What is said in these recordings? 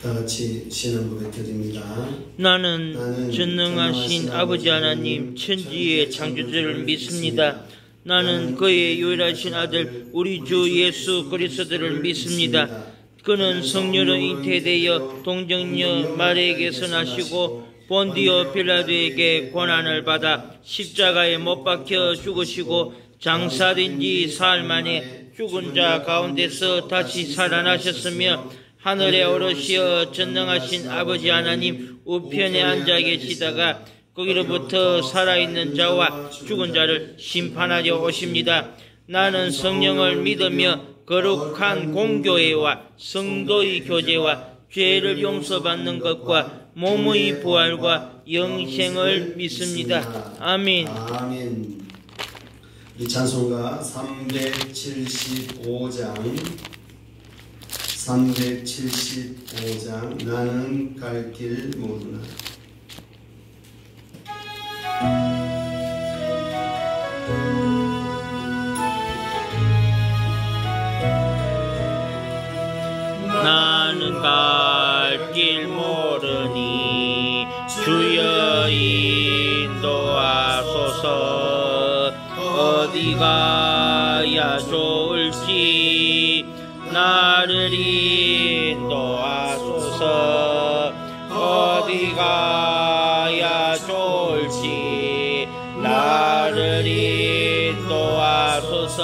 다 같이 신앙 고백드립니다. 나는 전능하신 아버지 하나님 천지의 창조주를 믿습니다. 나는 그의 유일하신 아들 우리 주 예수 그리스도를 믿습니다. 그는 성령으로 잉태되어 동정녀 마리아에게서 나시고 본디오 빌라도에게 고난을 받아 십자가에 못 박혀 죽으시고 장사된 지 사흘 만에 죽은 자 가운데서 다시 살아나셨으며 하늘에 오르시어 전능하신 아버지 하나님 우편에 앉아 계시다가 거기로부터 살아있는 자와 죽은 자를 심판하려 오십니다. 나는 성령을 믿으며 거룩한 공교회와 성도의 교제와 죄를 용서받는 것과 몸의 부활과 영생을 믿습니다. 아멘. 아멘. 이 찬송가 375장 나는 갈 길 모르나. 나는 갈 길 모르니 주여 인도하소서. 어디 가야 좋을지 나를 인도하소서. 어디 가야 좋을지 나를 인도하소서.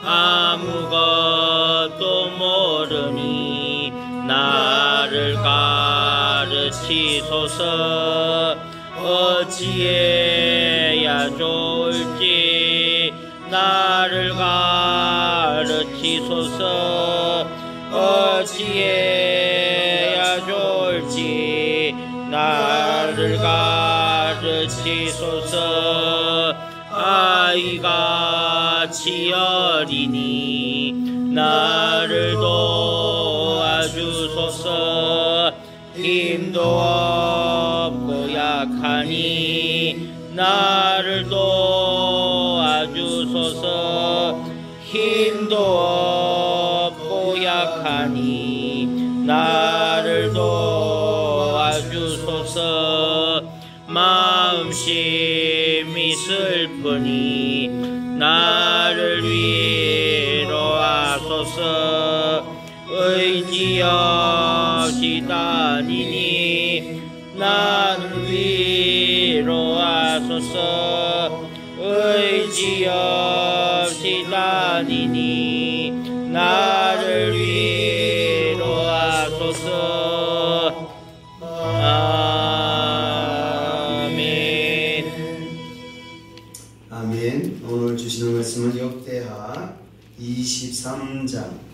아무것도 모르니 나를 가르치소서. 어찌해야 좋을지 나를 가르치소서. 어찌해야 좋을지 나를 가르치소서. 아이같이 어리니 나를 도와주소서. 힘도 없고 약하니 나를 도와주소서. 힘도 없고 약하니 나를 도와주소서. 마음심이 슬프니 나를 위로하소서. 의지 없이 다니니 나를 위로하소서. 의지 없이 다니니 나를 위로하소서. 아멘. 아멘. 오늘 주시는 말씀은 역대하 23장.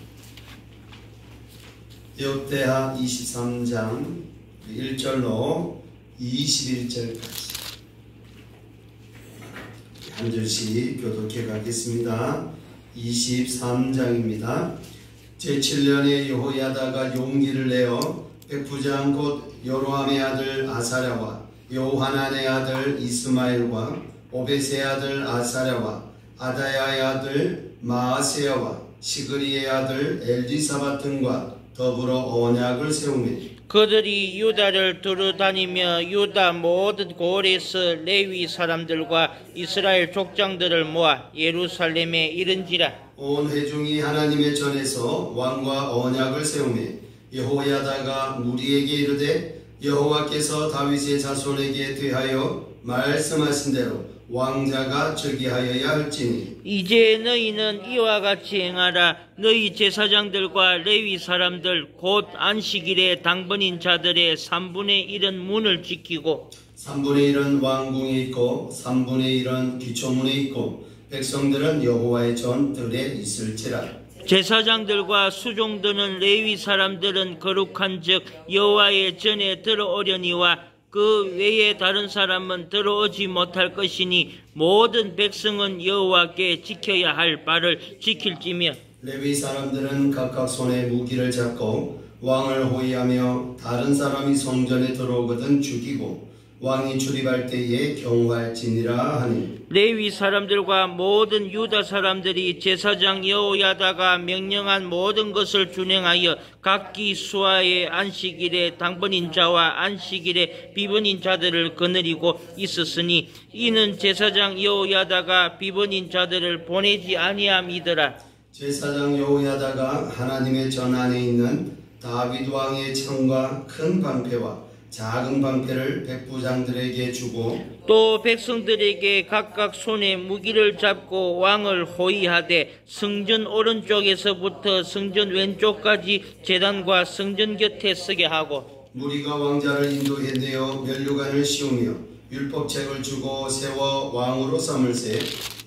역대하 23장 1절로 21절까지 한 절씩 교독해 가겠습니다. 23장입니다. 제7년에 여호야다가 용기를 내어 백부장 곧 요로함의 아들 아사랴와 요하난의 아들 이스마엘과 오벳의 아들 아사랴와 아다야의 아들 마아세야와 시그리의 아들 엘디사밧 등과 더불어 언약을 세우며 그들이 유다를 두루 다니며 유다 모든 고을에서 레위 사람들과 이스라엘 족장들을 모아 예루살렘에 이른지라. 온 회중이 하나님의 전에서 왕과 언약을 세우며 여호야다가 무리에게 이르되 여호와께서 다윗의 자손에게 대하여 말씀하신 대로 왕자가 즉위하여야 할지니 이제 너희는 이와 같이 행하라. 너희 제사장들과 레위 사람들 곧 안식일에 당번인 자들의 3분의 1은 문을 지키고 3분의 1은 왕궁에 있고 3분의 1은 기초문에 있고 백성들은 여호와의 전들에 있을지라. 제사장들과 수종드는 레위 사람들은 거룩한 즉 여호와의 전에 들어오려니와 그 외에 다른 사람은 들어오지 못할 것이니 모든 백성은 여호와께 지켜야 할 바를 지킬지며 레위 사람들은 각각 손에 무기를 잡고 왕을 호위하며 다른 사람이 성전에 들어오거든 죽이고 왕이 출입할 때에 경활지니라 하니 레위 사람들과 모든 유다 사람들이 제사장 여호야다가 명령한 모든 것을 준행하여 각기 수하의 안식일에 당번인 자와 안식일에 비번인 자들을 거느리고 있었으니 이는 제사장 여호야다가 비번인 자들을 보내지 아니함이더라. 제사장 여호야다가 하나님의 전 안에 있는 다윗 왕의 창과 큰 방패와 작은 방패를 백부장들에게 주고 또 백성들에게 각각 손에 무기를 잡고 왕을 호위하되 성전 오른쪽에서부터 성전 왼쪽까지 제단과 성전 곁에 서게 하고 무리가 왕자를 인도해내어 면류관을 씌우며 율법책을 주고 세워 왕으로 삼을세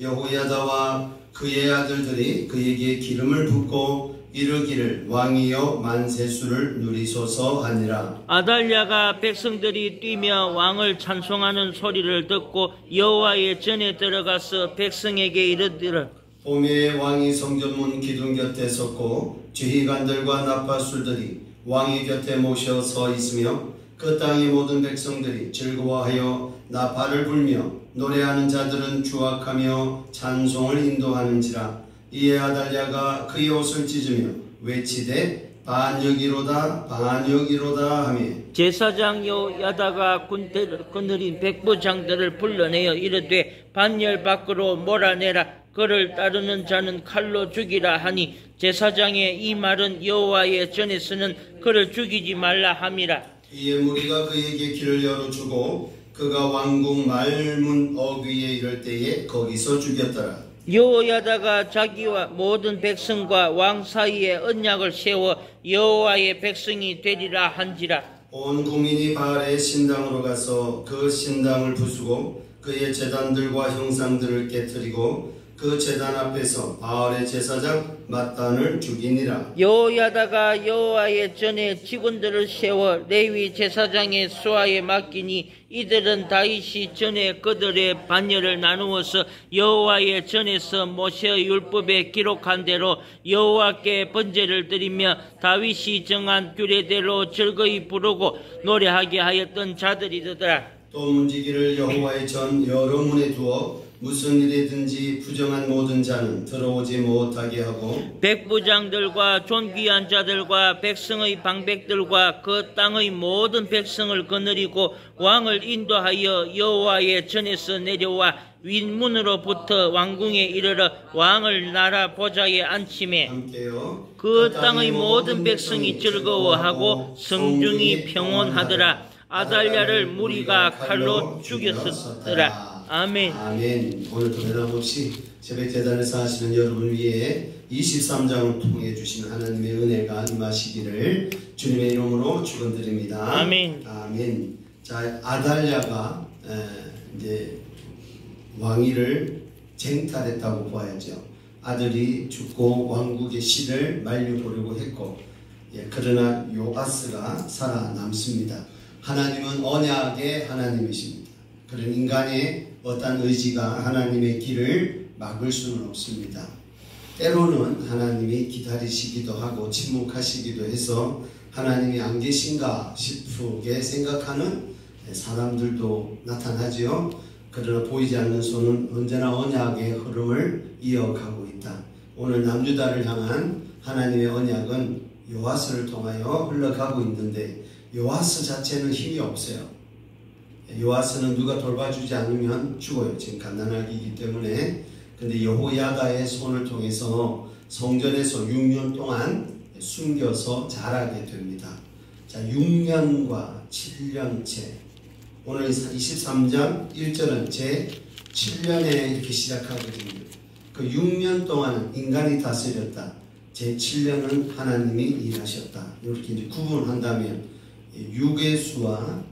여호야다와 그의 아들들이 그에게 기름을 붓고 이르기를 왕이여 만세수를 누리소서 하니라. 아달랴가 백성들이 뛰며 왕을 찬송하는 소리를 듣고 여호와의 전에 들어가서 백성에게 이르기를 봄에 왕이 성전문 기둥 곁에 섰고 지휘관들과 나팔술들이 왕의 곁에 모셔 서 있으며 그 땅의 모든 백성들이 즐거워하여 나팔을 불며 노래하는 자들은 주악하며 찬송을 인도하는지라. 이에 아달랴가 그의 옷을 찢으며 외치되 반역이로다 반역이로다 하며 제사장 여호야다가 군대를 거느린 백부장들을 불러내어 이르되 반열 밖으로 몰아내라. 그를 따르는 자는 칼로 죽이라 하니 제사장의 이 말은 여호와의 전에서는 그를 죽이지 말라 함이라. 이에 무리가 그에게 길을 열어주고 그가 왕궁 말문 어귀에 이를 때에 거기서 죽였더라. 여호야다가 자기와 모든 백성과 왕 사이에 언약을 세워 여호와의 백성이 되리라 한지라. 온 국민이 바알의 신당으로 가서 그 신당을 부수고 그의 제단들과 형상들을 깨뜨리고 그 제단 앞에서 바알의 제사장 mat단을 죽이니라. 여호야다가 여호와의 전에 직원들을 세워 레위 제사장의 수하에 맡기니 이들은 다윗이 전에 그들의 반열을 나누어서 여호와의 전에서 모세의 율법에 기록한 대로 여호와께 번제를 드리며 다윗이 정한 규례대로 즐거이 부르고 노래하게 하였던 자들이더라. 또 문지기를 여호와의 전 여러 문에 두어 무슨 일이든지 부정한 모든 자는 들어오지 못하게 하고 백부장들과 존귀한 자들과 백성의 방백들과 그 땅의 모든 백성을 거느리고 왕을 인도하여 여호와의 전에서 내려와 윗문으로부터 왕궁에 이르러 왕을 나라 보좌에 앉히매 함께요. 그 땅의 모든 백성이 즐거워하고 성중이 평온하더라. 아달랴를 무리가 칼로 죽였었더라. 아멘. 아멘. 오늘도 변함없이 새벽재단에서 하시는 여러분 위해 23장을 통해 주신 하나님의 은혜가 임하시기를 주님의 이름으로 축원드립니다. 아멘. 아멘. 자, 아달랴가 이제 왕위를 쟁탈했다고 봐야죠. 아들이 죽고 왕국의 씨를 만류보려고 했고, 그러나 요아스가 살아남습니다. 하나님은 언약의 하나님이십니다. 그런 인간의 어떤 의지가 하나님의 길을 막을 수는 없습니다. 때로는 하나님이 기다리시기도 하고 침묵하시기도 해서 하나님이 안 계신가 싶게 생각하는 사람들도 나타나지요. 그러나 보이지 않는 손은 언제나 언약의 흐름을 이어가고 있다. 오늘 남유다를 향한 하나님의 언약은 요아스를 통하여 흘러가고 있는데 요아스 자체는 힘이 없어요. 요아스는 누가 돌봐주지 않으면 죽어요. 지금 갓난아기이기 때문에. 근데 여호야다의 손을 통해서 성전에서 6년 동안 숨겨서 자라게 됩니다. 자, 6년과 7년째. 오늘 23장 1절은 제 7년에 이렇게 시작하거든요. 그 6년 동안은 인간이 다스렸다. 제 7년은 하나님이 일하셨다. 이렇게 이제 구분한다면 6의 수와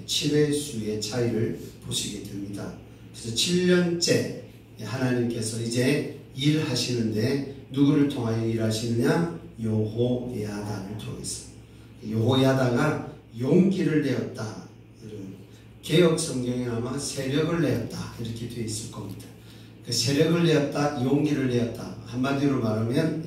7의 수의 차이를 보시게 됩니다. 그래서 7년째 하나님께서 이제 일하시는데 누구를 통하여 일하시느냐? 여호야다를 통해서. 여호야다가 용기를 내었다. 개혁 성경에 아마 세력을 내었다 이렇게 되어 있을 겁니다. 그 세력을 내었다, 용기를 내었다. 한마디로 말하면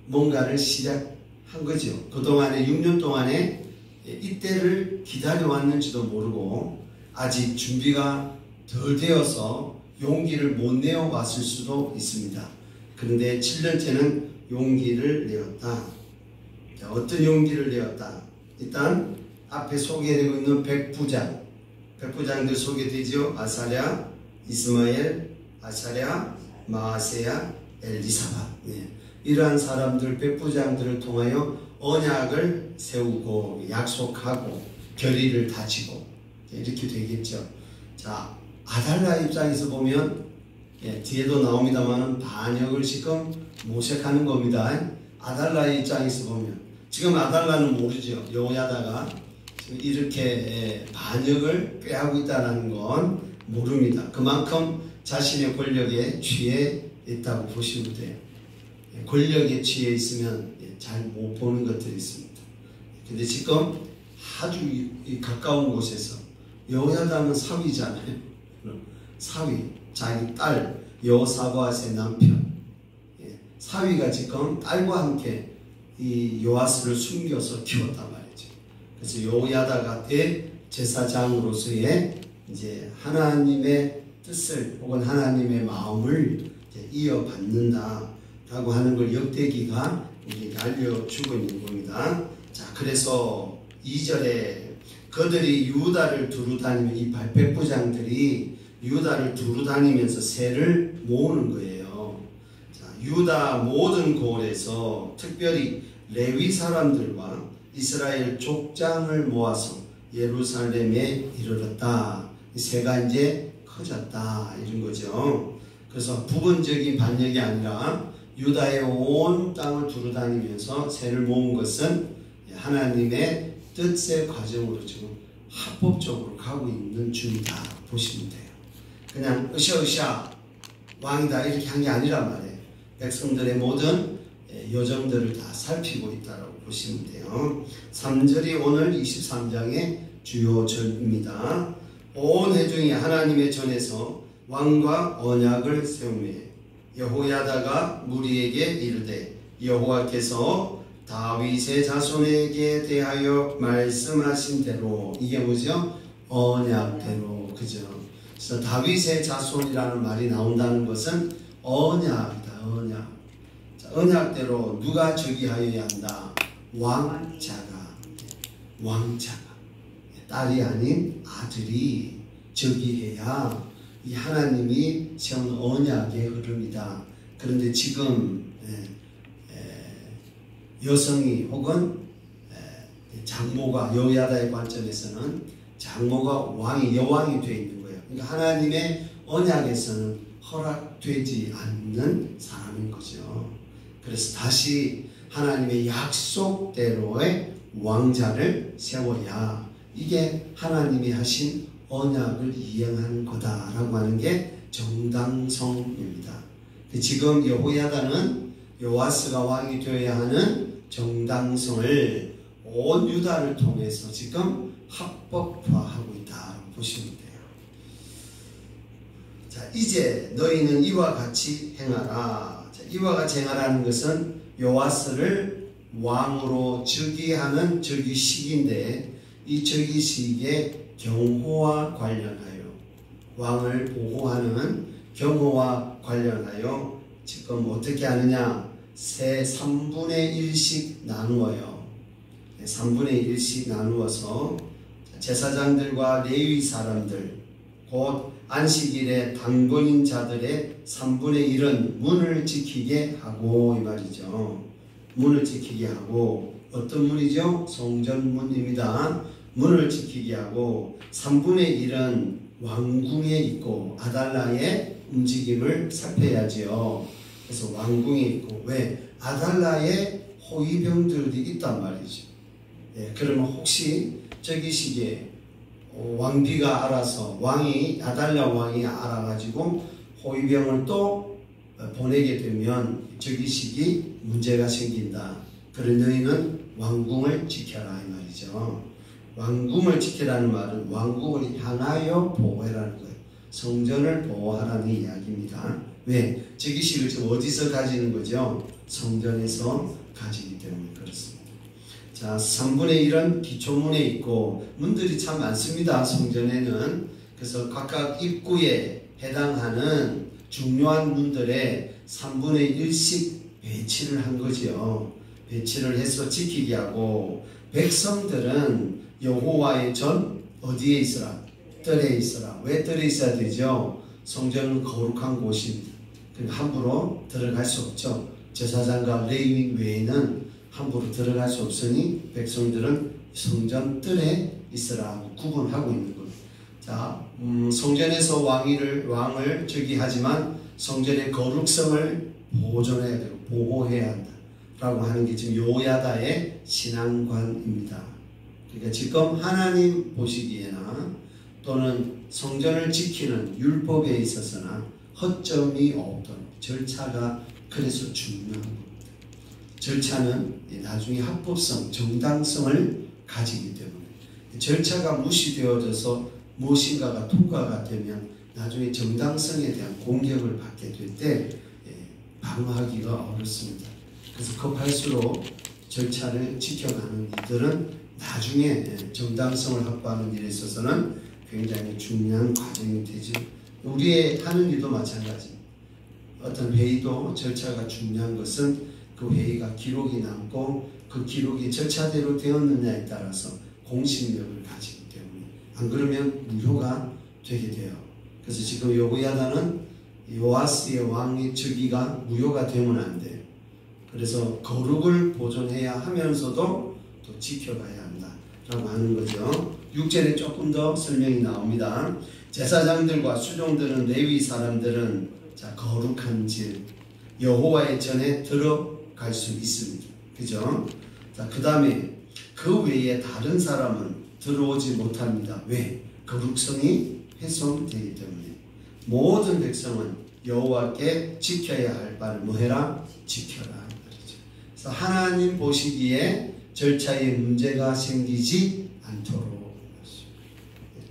뭔가를 시작한 거죠. 그동안에 6년 동안에 이때를 기다려왔는지도 모르고 아직 준비가 덜 되어서 용기를 못 내어 왔을 수도 있습니다. 그런데 7년째는 용기를 내었다. 자, 어떤 용기를 내었다? 일단 앞에 소개되고 있는 백부장들 소개되죠. 아사랴, 이스마엘, 아사랴, 마아세야, 엘리사밧. 이러한 사람들, 백부장들을 통하여 언약을 세우고 약속하고 결의를 다지고 이렇게 되겠죠. 자, 아달라 입장에서 보면 뒤에도 나옵니다만 반역을 지금 모색하는 겁니다. 아달라의 입장에서 보면 지금 아달라는 모르죠. 여호야다가 지금 이렇게 반역을 꾀하고 있다는 건 모릅니다. 그만큼 자신의 권력에 취해 있다고 보시면 돼요. 권력에 취해 있으면 잘 못 보는 것들이 있습니다. 근데 지금 아주 가까운 곳에서 여호야다는 사위잖아요. 사위, 자기 딸 여호사밧의 남편 사위가 지금 딸과 함께 이 요아스를 숨겨서 키웠단 말이죠. 그래서 여호야다가 대제사장으로서의 이제 하나님의 뜻을 혹은 하나님의 마음을 이어받는다라고 하는 걸 역대기가 우리에게 알려주고 있는 겁니다. 자, 그래서 2절에 그들이 유다를 두루 다니며 이 백부장들이 유다를 두루 다니면서 세를 모으는 거예요. 자, 유다 모든 고을에서 특별히 레위 사람들과 이스라엘 족장을 모아서 예루살렘에 이르렀다. 세가 이제 커졌다 이런 거죠. 그래서 부분적인 반역이 아니라 유다의 온 땅을 두루 다니면서 세를 모은 것은 하나님의 뜻의 과정으로 지금 합법적으로 가고 있는 중이다 보시면 돼요. 그냥 으쌰으쌰 왕이다 이렇게 한 게 아니란 말이에요. 백성들의 모든 여정들을 다 살피고 있다고 보시면 돼요. 3절이 오늘 23장의 주요 절입니다. 온 회중이 하나님의 전에서 왕과 언약을 세우며 여호야다가 무리에게 이르되 여호와께서 다윗의 자손에게 대하여 말씀하신 대로 이게 뭐죠? 언약대로 그죠? 그래서 다윗의 자손이라는 말이 나온다는 것은 언약이다. 언약. 자, 언약대로 누가 즉위하여야 한다? 왕자가 딸이 아닌 아들이 즉위해야 이 하나님이 세운 언약의 흐름이다. 그런데 지금 여성이 혹은 장모가 여호야다의 관점에서는 장모가 왕이 여왕이 되어 있는 거예요. 그러니까 하나님의 언약에서는 허락되지 않는 사람인 거죠. 그래서 다시 하나님의 약속대로의 왕자를 세워야 이게 하나님이 하신 언약을 이행하는 거다라고 하는 게 정당성입니다. 지금 여호야다는 요아스가 왕이 되어야 하는 정당성을 온 유다를 통해서 지금 합법화하고 있다고 보시면 돼요. 자, 이제 너희는 이와 같이 행하라. 자, 이와 같이 행하라는 것은 요아스를 왕으로 즉위하는 즉위식인데 이 즉위식의 경호와 관련하여 왕을 보호하는 경호와 관련하여 지금 어떻게 하느냐 세 3분의 1씩 나누어요. 3분의 1씩 나누어서 제사장들과 레위 사람들 곧 안식일의 당번인 자들의 3분의 1은 문을 지키게 하고 이 말이죠. 문을 지키게 하고 어떤 문이죠? 성전문입니다. 문을 지키게 하고 3분의 1은 왕궁에 있고 아달라의 움직임을 살펴야지요. 그래서 왕궁에 있고 왜? 아달라의 호위병들이 있단 말이죠. 그러면 혹시 저기 시기에 왕비가 알아서 아달라 왕이 알아가지고 호위병을 또 보내게 되면 저기 시기 문제가 생긴다. 그런 너희는 왕궁을 지켜라 이 말이죠. 왕궁을 지키라는 말은 왕궁을 향하여 보호해라는 거예요. 성전을 보호하라는 이야기입니다. 왜? 즉위식을 지금 어디서 가지는 거죠? 성전에서 가지기 때문에 그렇습니다. 자, 3분의 1은 기초문에 있고 문들이 참 많습니다. 성전에는. 그래서 각각 입구에 해당하는 중요한 문들에 3분의 1씩 배치를 한 거지요. 배치를 해서 지키게 하고 백성들은 여호와의 전 어디에 있으라? 뜰에 있으라. 왜 뜰에 있어야 되죠? 성전은 거룩한 곳입니다. 그러니까 함부로 들어갈 수 없죠. 제사장과 레위인 외에는 함부로 들어갈 수 없으니 백성들은 성전 뜰에 있으라 구분하고 있는 겁니다. 자, 성전에서 왕을 즉위하지만 성전의 거룩성을 보존해야 되고 보호해야 한다 라고 하는 게 지금 요야다의 신앙관입니다. 그러니까 지금 하나님 보시기에나 또는 성전을 지키는 율법에 있어서나 허점이 없도록 절차가 그래서 중요한 겁니다. 절차는 나중에 합법성, 정당성을 가지기 때문에 절차가 무시되어져서 무엇인가가 통과가 되면 나중에 정당성에 대한 공격을 받게 될 때 방어하기가 어렵습니다. 그래서 급할수록 절차를 지켜가는 이들은 나중에 정당성을 확보하는 일에 있어서는 굉장히 중요한 과정이 되죠. 우리의 하는 일도 마찬가지. 어떤 회의도 절차가 중요한 것은 그 회의가 기록이 남고 그 기록이 절차대로 되었느냐에 따라서 공신력을 가지기 때문에 안 그러면 무효가 되게 돼요. 그래서 지금 여호야다는 요아스의 왕의 즉위가 무효가 되면 안 돼요. 그래서 거룩을 보존해야 하면서도 또 지켜가야 한다라고 하는 거죠. 6절에 조금 더 설명이 나옵니다. 제사장들과 수종들은 레위 사람들은 자, 거룩한 질 여호와의 전에 들어갈 수 있습니다. 그죠? 자, 그 다음에 그 외에 다른 사람은 들어오지 못합니다. 왜? 거룩성이 훼손되기 때문에. 모든 백성은 여호와께 지켜야 할 바를 뭐해라? 지켜라. 말이죠. 그래서 하나님 보시기에 절차에 문제가 생기지 않도록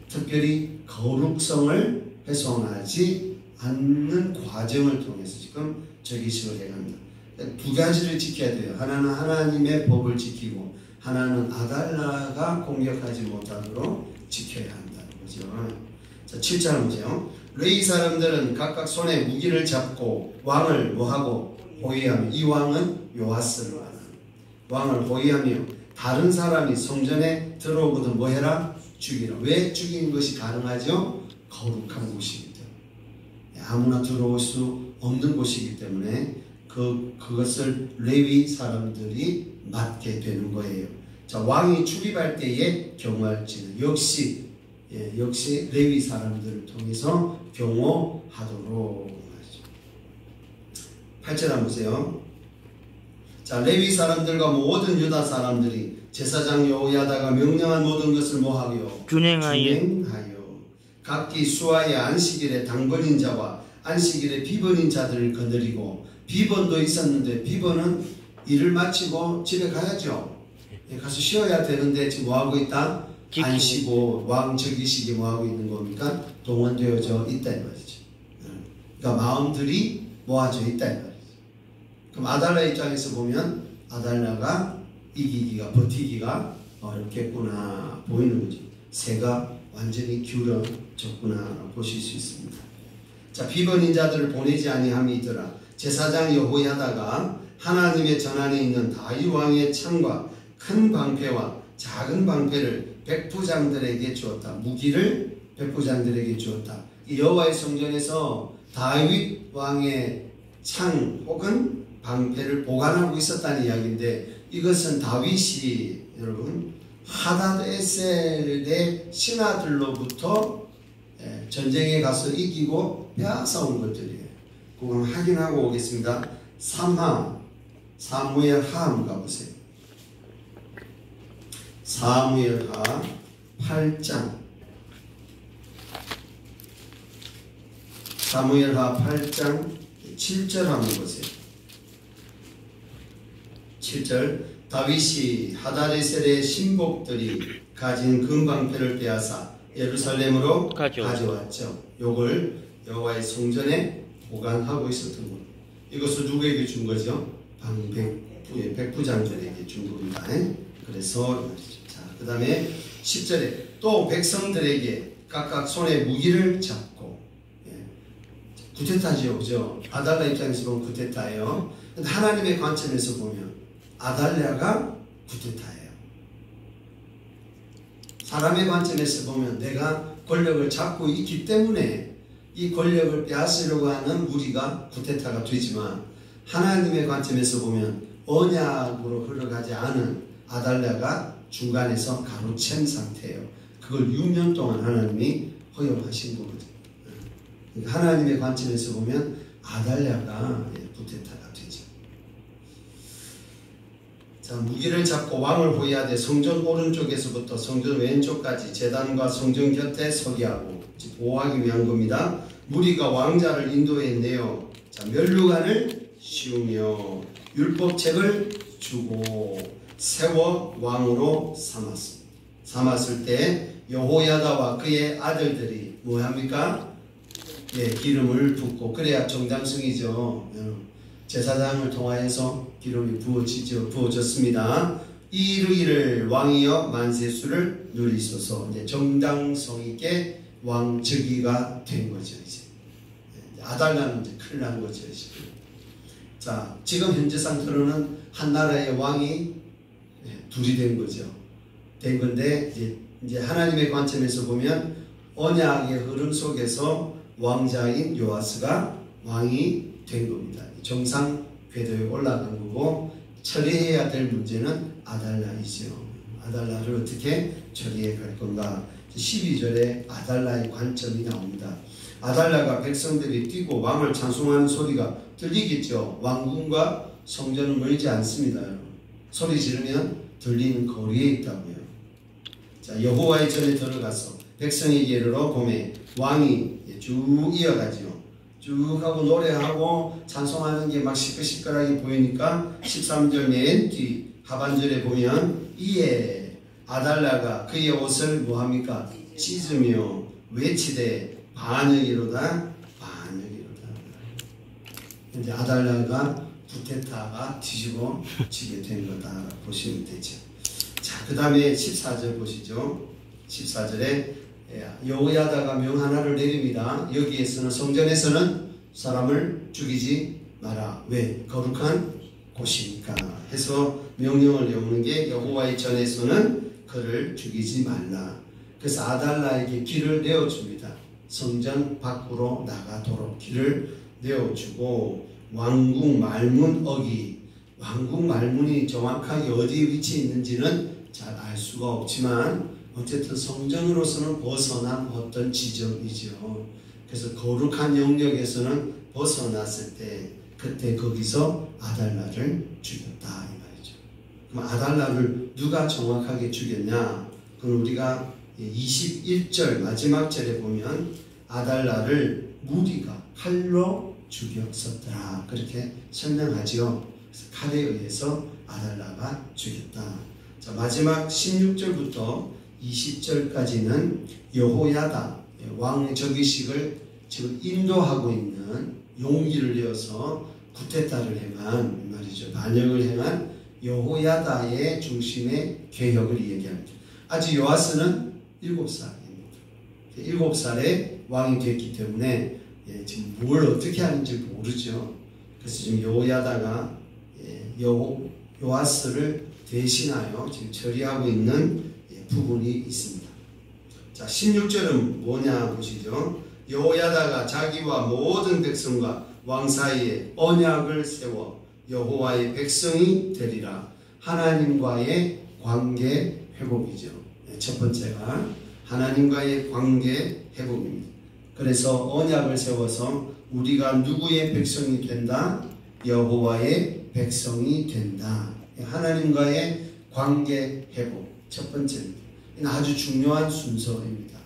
특별히 거룩성을 훼손하지 않는 과정을 통해서 지금 저기식을 해갑니다. 두 가지를 지켜야 돼요. 하나는 하나님의 법을 지키고 하나는 아달라가 공격하지 못하도록 지켜야 한다는 거죠. 자, 7절 보세요. 레위 사람들은 각각 손에 무기를 잡고 왕을 뭐하고 호위하며 이 왕은 요아스를 말하는 왕을 호위하며 다른 사람이 성전에 들어오거든 뭐해라? 죽이라. 왜 죽이는 것이 가능하죠? 거룩한 곳이기 때문에 아무나 들어올 수 없는 곳이기 때문에 그것을 레위 사람들이 맡게 되는 거예요. 자, 왕이 출입할 때에 경호할지는 역시 레위 사람들을 통해서 경호하도록 하죠. 8절 한번 보세요. 자, 레위 사람들과 모든 유다 사람들이 제사장 여호야다가 명령한 모든 것을 뭐하며 준행하여 각기 수하의 안식일에 당번인 자와 안식일에 비번인 자들을 거느리고 비번도 있었는데 비번은 일을 마치고 집에 가야죠. 가서 쉬어야 되는데 지금 뭐하고 있다? 안 쉬고 왕 즉위식이 뭐하고 있는 겁니까? 동원되어져 있다 이 말이죠. 그러니까 마음들이 모아져 있다 이 말이죠. 그럼 아달라 입장에서 보면 아달라가 이기기가 버티기가 어렵겠구나 보이는 거죠. 새가 완전히 기울어졌구나 보실 수 있습니다. 자, 비번인 자들을 보내지 아니함이더라. 제사장 여호야다가 하나님의 전안에 있는 다윗 왕의 창과 큰 방패와 작은 방패를 백부장들에게 주었다. 무기를 백부장들에게 주었다. 이 여호와의 성전에서 다윗 왕의 창 혹은 방패를 보관하고 있었다는 이야기인데 이것은 다윗이 여러분 하닷에셀의 신하들로부터 전쟁에 가서 이기고 빼앗아온 것들이에요. 그걸 확인하고 오겠습니다. 사무엘 하함 가보세요. 사무엘 하 8장 사무엘 하 8장 7절 한번 보세요. 7절 다윗이 하닷에셀의 신복들이 가진 금방패를 빼앗아 예루살렘으로 가져왔죠. 요걸 여호와의 성전에 보관하고 있었던 것. 이것을 누구에게 준 거죠? 백부장들에게 준 겁니다. 그래서 자, 그 다음에 10절에 또 백성들에게 각각 손에 무기를 잡고, 구테타죠, 그죠? 아달랴 입장에서 보면 구테타예요. 근데 하나님의 관점에서 보면 아달랴가 구테타예요. 사람의 관점에서 보면 내가 권력을 잡고 있기 때문에 이 권력을 빼앗으려고 하는 무리가 구테타가 되지만, 하나님의 관점에서 보면 언약으로 흘러가지 않은 아달랴가 중간에서 가로챈 상태예요. 그걸 6년 동안 하나님이 허용하신 거거든요. 그러니까 하나님의 관점에서 보면 아달랴가 구테타가 되죠. 자, 무기를 잡고 왕을 호위하되 성전 오른쪽에서부터 성전 왼쪽까지 제단과 성전 곁에 서게 하고 보호하기 위한 겁니다. 무리가 왕자를 인도했네요. 자, 면류관을 씌우며 율법책을 주고 세워 왕으로 삼았을 때 여호야다와 그의 아들들이 뭐합니까? 기름을 붓고, 그래야 정당성이죠. 제사장을 통하여서 기름이 부어졌습니다. 이르기를 왕이여 만세수를 누리소서. 이제 정당성 있게 왕즉위가 된 거죠. 이제 아달랴는 이제 큰일 난 거죠. 지금. 자, 지금 현재 상태로는 한 나라의 왕이 둘이 된 거죠. 된 건데 이제 하나님의 관점에서 보면 언약의 흐름 속에서 왕자인 요아스가 왕이 된 겁니다. 정상 궤도에 올라간 거고, 처리해야 될 문제는 아달랴이죠. 아달랴를 어떻게 처리해 갈 건가. 12절에 아달랴의 관점이 나옵니다. 아달랴가 백성들이 뛰고 왕을 찬송하는 소리가 들리겠죠. 왕궁과 성전은 멀지 않습니다. 여러분. 소리 지르면 들리는 거리에 있다고요. 자, 여호와의 전에 들어가서 백성에게 이르러 보매 왕이 쭉 이어가죠. 쭉 하고 노래하고 찬송하는 게 막 시끌시끌하게 보이니까 13절 맨 뒤 하반절에 보면 이에 아달랴가 그의 옷을 뭐합니까? 찢으며 외치되 반역이로다. 이제 아달랴가 구테타가 뒤집어 지게 된 거다 보시면 되죠. 자, 그 다음에 14절 보시죠. 14절에 여호야다가 명 하나를 내립니다. 여기에서는 성전에서는 사람을 죽이지 마라. 왜? 거룩한 곳이니까 해서 명령을 내오는 게 여호와의 전에서는 그를 죽이지 말라. 그래서 아달랴에게 길을 내어줍니다. 성전 밖으로 나가도록 길을 내어주고, 왕궁 말문 어기, 왕궁 말문이 정확하게 어디에 위치해 있는지는 잘 알 수가 없지만 어쨌든 성전으로서는 벗어난 어떤 지점이죠. 그래서 거룩한 영역에서는 벗어났을 때 그때 거기서 아달랴를 죽였다 이 말이죠. 그럼 아달랴를 누가 정확하게 죽였냐? 그럼 우리가 21절 마지막 절에 보면 아달랴를 무리가 칼로 죽였었더라 그렇게 설명하죠. 그래서 칼에 의해서 아달랴가 죽였다. 자, 마지막 16절부터 20절까지는 여호야다 왕의 즉위식을 지금 인도하고 있는 용기를 내어서 구테타를 행한 말이죠. 반역을 행한 여호야다의 중심의 개혁을 이야기합니다. 아직 요아스는 7살입니다. 7살에 왕이 됐기 때문에 지금 뭘 어떻게 하는지 모르죠. 그래서 지금 여호야다가 요아스를 대신하여 지금 처리하고 있는 부분이 있습니다. 자, 16절은 뭐냐 보시죠. 여호야다가 자기와 모든 백성과 왕 사이에 언약을 세워 여호와의 백성이 되리라. 하나님과의 관계 회복이죠. 첫 번째가 하나님과의 관계 회복입니다. 그래서 언약을 세워서 우리가 누구의 백성이 된다? 여호와의 백성이 된다. 하나님과의 관계 회복 첫 번째입니다. 이는 아주 중요한 순서입니다.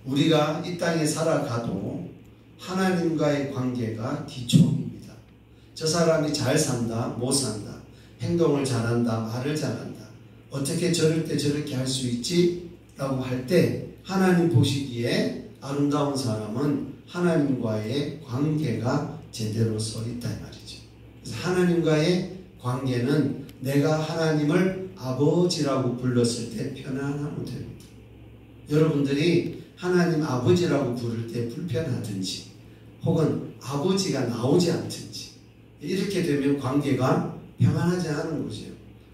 우리가 이 땅에 살아가도 하나님과의 관계가 기초입니다. 저 사람이 잘 산다, 못 산다, 행동을 잘한다, 말을 잘한다, 어떻게 저럴 때 저렇게 할 수 있지? 라고 할 때 하나님 보시기에 아름다운 사람은 하나님과의 관계가 제대로 서 있다 이 말이죠. 그래서 하나님과의 관계는 내가 하나님을 아버지라고 불렀을 때 편안하면 됩니다. 여러분들이 하나님 아버지라고 부를 때 불편하든지 혹은 아버지가 나오지 않든지 이렇게 되면 관계가 평안하지 않은 거죠.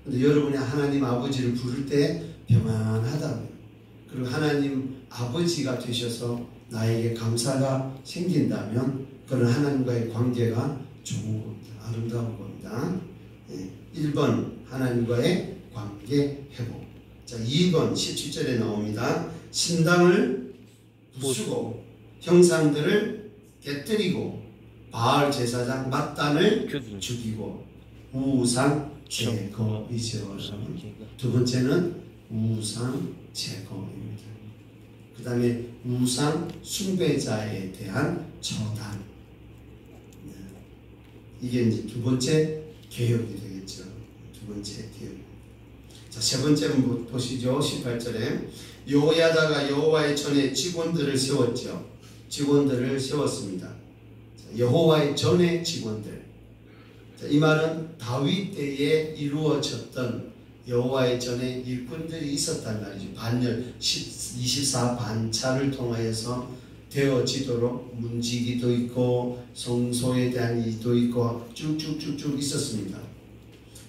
그런데 여러분이 하나님 아버지를 부를 때 평안하다면, 그리고 하나님 아버지가 되셔서 나에게 감사가 생긴다면 그런 하나님과의 관계가 좋은 겁니다. 아름다운 겁니다. 1번 하나님과의 관계 회복. 자, 2번 17절에 나옵니다. 신당을 부수고 형상들을 깨뜨리고 바알 제사장 맏단을 죽이고 우상 제거이죠. 두 번째는 우상 제거입니다. 그 다음에 우상 숭배자에 대한 처단. 이게 이제 두 번째 개혁이 되겠죠. 두 번째 개혁. 자, 세 번째는 보시죠. 18절에 여호야다가 여호와의 전에 직원들을 세웠죠. 직원들을 세웠습니다. 자, 여호와의 전에 직원들. 자, 이 말은 다윗 때에 이루어졌던 여호와의 전에 일꾼들이 있었단 말이죠. 반열 24반차를 통하여서 되어지도록 문지기도 있고 성소에 대한 일도 있고 쭉쭉쭉쭉 있었습니다.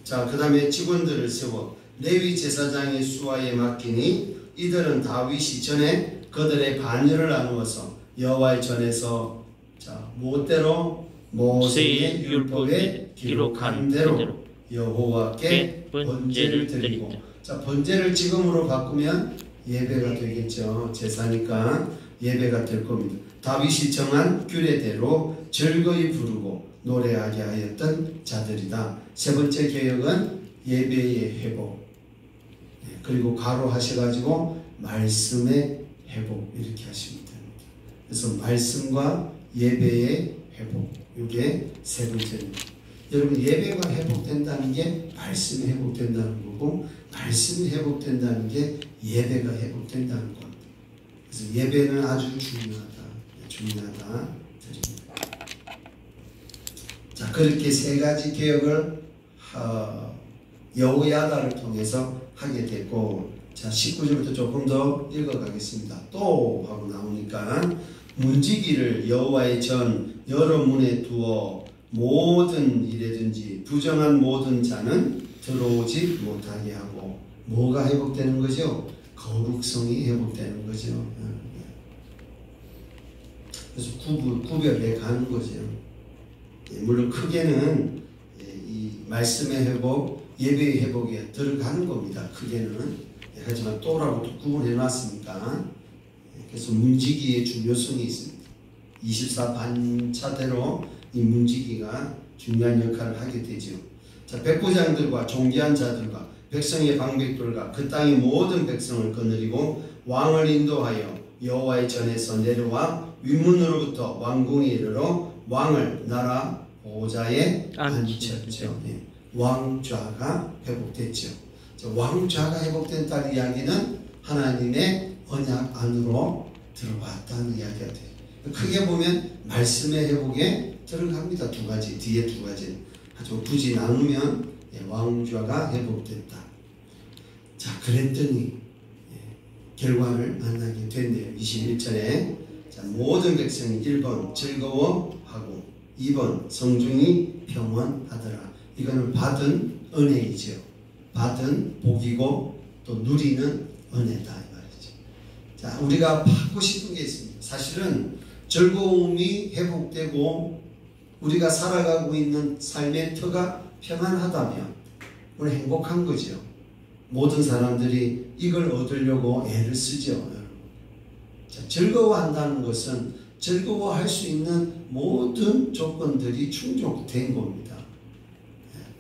자, 그 다음에 직원들을 세워 레위 제사장의 수하에 맡기니 이들은 다윗이 전에 그들의 반열을 나누어서 여호와의 전에서 자, 무엇대로 모세의 율법에 기록한 대로 여호와께 번제를 드리고. 자, 번제를 지금으로 바꾸면 예배가 되겠죠. 제사니까 예배가 될 겁니다. 다윗이 정한 규례대로 즐거이 부르고 노래하게 하였던 자들이다. 세 번째 개혁은 예배의 회복. 그리고 가로 하셔가지고 말씀의 회복 이렇게 하시면 됩니다. 그래서 말씀과 예배의 회복, 이게 세 번째입니다. 여러분, 예배가 회복된다는 게 말씀이 회복된다는 거고, 말씀이 회복된다는 게 예배가 회복된다는 겁니다. 그래서 예배는 아주 중요하다 드립니다. 자, 그렇게 세 가지 개혁을 여호야다를 통해서 하게 됐고, 자, 19절부터 조금 더 읽어가겠습니다. 또 하고 나오니까 문지기를 여호와의 전 여러 문에 두어 모든 일에든지 부정한 모든 자는 들어오지 못하게 하고. 뭐가 회복되는 거죠? 거룩성이 회복되는 거죠. 그래서 구별해 가는 거죠. 물론 크게는 이 말씀의 회복, 예배의 회복에 들어가는 겁니다. 크게는. 하지만 또라고 구분해 놨으니까. 그래서 문지기의 중요성이 있습니다. 24반차대로 이 문지기가 중요한 역할을 하게 되죠. 자, 백부장들과 존귀한 자들과 백성의 방백들과 그 땅의 모든 백성을 거느리고 왕을 인도하여 여호와의 전에서 내려와 윗문으로부터 왕궁에 이르러 왕을 나라 보좌에 앉혔죠. 왕좌가 회복됐죠. 왕좌가 회복된다는 이야기는 하나님의 언약 안으로 들어왔다는 이야기가 돼요. 크게 보면 말씀의 회복에 들어갑니다. 두 가지, 뒤에 두 가지. 아주 굳이 나누면 왕좌가 회복됐다. 자, 그랬더니 결과를 만나게 됐네요. 21절에 자, 모든 백성이 1번 즐거워하고 2번 성중이 평온하더라. 이거는 받은 은혜이죠. 받은 복이고 또 누리는 은혜다 이 말이죠. 자, 우리가 받고 싶은 게 있습니다. 사실은 즐거움이 회복되고 우리가 살아가고 있는 삶의 터가 평안하다면 우리 행복한 거죠. 모든 사람들이 이걸 얻으려고 애를 쓰죠. 여러분. 자, 즐거워한다는 것은 즐거워할 수 있는 모든 조건들이 충족된 겁니다.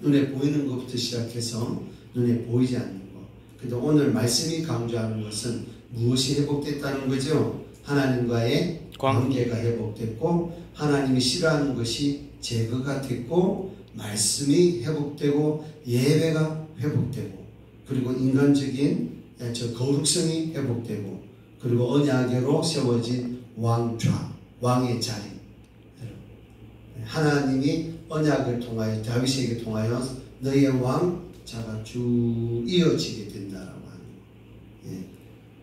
눈에 보이는 것부터 시작해서 눈에 보이지 않는 것. 근데 오늘 말씀이 강조하는 것은 무엇이 회복됐다는 거죠? 하나님과의 관계가 회복됐고 하나님이 싫어하는 것이 제거가 됐고 말씀이 회복되고 예배가 회복되고 그리고 인간적인 저 거룩성이 회복되고 그리고 언약으로 세워진 왕좌, 왕의 자리. 하나님이 언약을 통하여 다윗에게 통하여 너희의 왕 자가 쭉 이어지게 된다라고 하는 거. 예.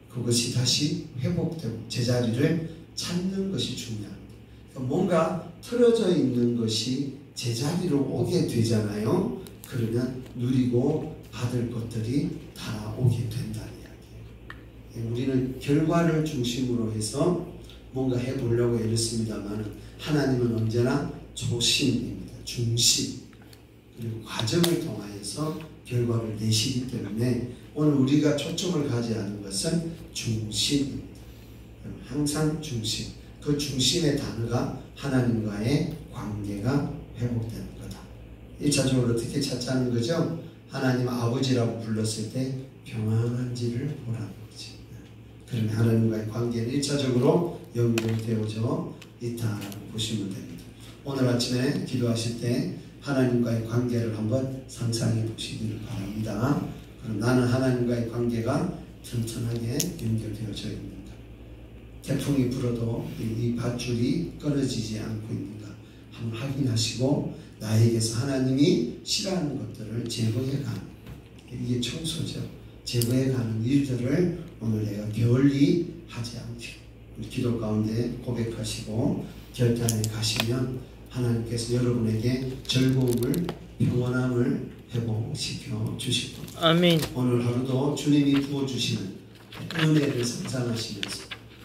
그것이 다시 회복되고 제자리를 찾는 것이 중요합니다. 그러니까 뭔가 틀어져 있는 것이 제자리로 오게 되잖아요. 그러면 누리고 받을 것들이 다 오게 된다는 이야기예요. 예. 우리는 결과를 중심으로 해서 뭔가 해보려고 애렸습니다만 하나님은 언제나 초심입니다. 중심. 그리고 과정을 통하여서 결과를 내시기 때문에 오늘 우리가 초점을 가져야 하는 것은 중심입니다. 항상 중심. 그 중심의 단어가 하나님과의 관계가 회복되는 거다. 1차적으로 어떻게 찾자는 거죠? 하나님 아버지라고 불렀을 때 평안한지를 보라는 거지. 그러면 하나님과의 관계는 1차적으로 연결되어져 있다라고 보시면 됩니다. 오늘 아침에 기도하실 때 하나님과의 관계를 한번 상상해 보시기를 바랍니다. 그럼 나는 하나님과의 관계가 튼튼하게 연결되어져 있는가? 태풍이 불어도 이 밧줄이 끊어지지 않고 있는가? 한번 확인하시고 나에게서 하나님이 싫어하는 것들을 제거해 가는, 이게 청소죠. 제거해 가는 일들을 오늘 내가 게을리 하지 않게 기도 가운데 고백하시고 결단에 가시면 하나님께서 여러분에게 즐거움을, 평온함을 회복시켜 주실 겁니다. 아멘. 오늘 하루도 주님이 부어주시는 은혜를 상상하시면서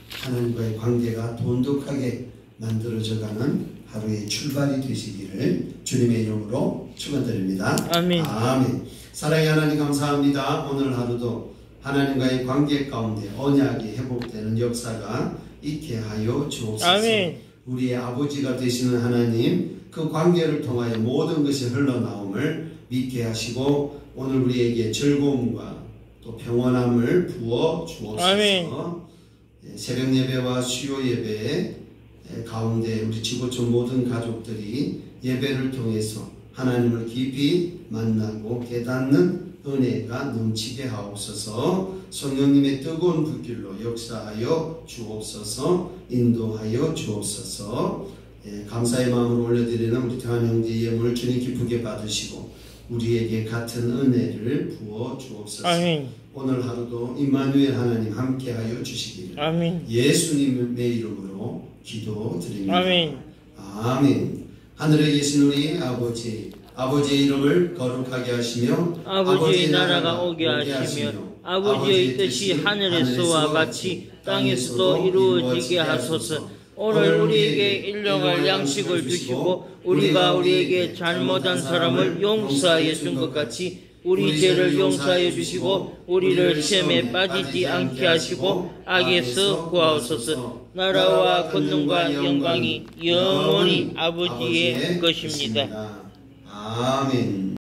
하나님과의 관계가 돈독하게 만들어져가는 하루의 출발이 되시기를 주님의 이름으로 축원드립니다. 아멘. 아멘. 사랑의 하나님 감사합니다. 오늘 하루도 하나님과의 관계 가운데 언약이 회복되는 역사가 있게 하여 주옵소서. 아멘. 우리의 아버지가 되시는 하나님, 그 관계를 통하여 모든 것이 흘러나옴을 믿게 하시고 오늘 우리에게 즐거움과 또 평온함을 부어 주옵소서. 아멘. 새벽 예배와 수요 예배 가운데 우리 지구촌 모든 가족들이 예배를 통해서 하나님을 깊이 만나고 깨닫는 은혜가 넘치게 하옵소서. 성령님의 뜨거운 불길로 역사하여 주옵소서. 인도하여 주옵소서. 감사의 마음을 올려드리는 우리 태환 형제 예물 주님 기쁘게 받으시고 우리에게 같은 은혜를 부어 주옵소서. 아멘. 오늘 하루도 임마누엘 하나님 함께하여 주시기를 아멘. 예수님의 이름으로 기도드립니다. 아멘. 아멘. 하늘에 계신 우리 아버지, 아버지의 이름을 거룩하게 하시며 아버지의 나라가 오게 하시며 아버지의 뜻이 하늘에서와 같이 땅에서도 이루어지게 하소서. 오늘 우리에게 일용할 양식을 주시고 우리가 우리에게 잘못한 사람을 용서하여 준 것 같이 우리 죄를 용서하여 주시고 우리를 시험에 빠지지 않게 하시고 악에서 구하옵소서. 나라와 권능과 영광이 영원히 아버지의 것입니다. 아멘.